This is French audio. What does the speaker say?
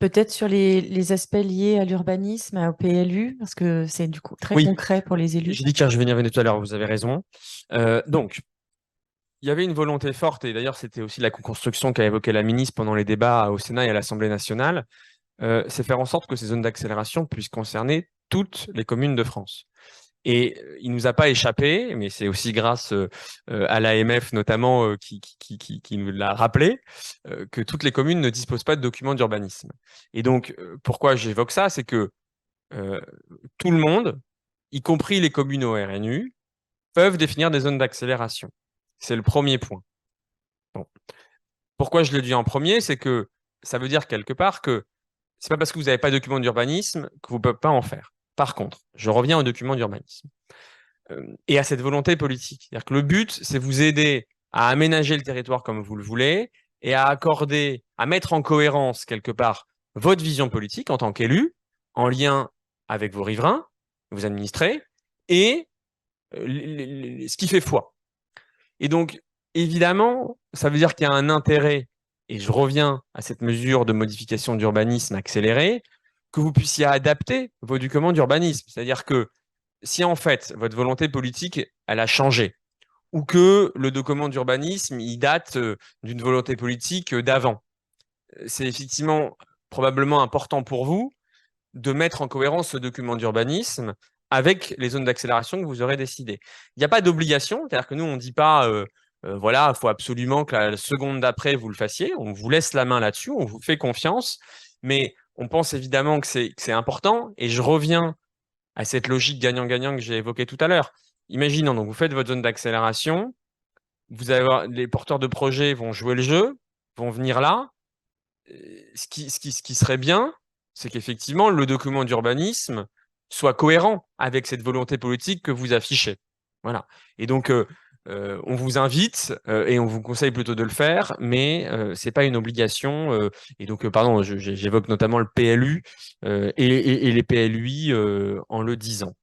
Peut-être sur les aspects liés à l'urbanisme, au PLU, parce que c'est du coup très Oui, concret pour les élus. j'ai dit que je vais y revenir tout à l'heure, vous avez raison. Donc, il y avait une volonté forte, et d'ailleurs c'était aussi la co-construction qu'a évoqué la ministre pendant les débats au Sénat et à l'Assemblée nationale, c'est faire en sorte que ces zones d'accélération puissent concerner toutes les communes de France. Et il nous a pas échappé, mais c'est aussi grâce à l'AMF notamment qui nous l'a rappelé, que toutes les communes ne disposent pas de documents d'urbanisme. Et donc, pourquoi j'évoque ça, c'est que euh, tout le monde, y compris les communes au RNU, peuvent définir des zones d'accélération. C'est le premier point. Bon. Pourquoi je le dis en premier, c'est que ça veut dire quelque part que c'est pas parce que vous n'avez pas de document d'urbanisme que vous ne pouvez pas en faire. Par contre, je reviens au document d'urbanisme et à cette volonté politique. C'est-à-dire que le but, c'est vous aider à aménager le territoire comme vous le voulez et à accorder, à mettre en cohérence quelque part votre vision politique en tant qu'élu, en lien avec vos riverains, vos administrés, et ce qui fait foi. Et donc, évidemment, ça veut dire qu'il y a un intérêt, et je reviens à cette mesure de modification d'urbanisme accélérée, que vous puissiez adapter vos documents d'urbanisme. C'est-à-dire que si en fait votre volonté politique, elle a changé, ou que le document d'urbanisme, il date d'une volonté politique d'avant, c'est effectivement probablement important pour vous de mettre en cohérence ce document d'urbanisme avec les zones d'accélération que vous aurez décidées. Il n'y a pas d'obligation, c'est-à-dire que nous, on ne dit pas, voilà, il faut absolument que la seconde d'après, vous le fassiez. On vous laisse la main là-dessus, on vous fait confiance, mais on pense évidemment que c'est important, et je reviens à cette logique gagnant-gagnant que j'ai évoquée tout à l'heure. Imaginons, donc vous faites votre zone d'accélération, vous allez avoir, les porteurs de projets vont jouer le jeu, vont venir là. Ce qui serait bien, c'est qu'effectivement, le document d'urbanisme soit cohérent avec cette volonté politique que vous affichez. Voilà. Et donc, on vous invite et on vous conseille plutôt de le faire, mais c'est pas une obligation. Et donc, pardon, j'évoque notamment le PLU et les PLUI en le disant.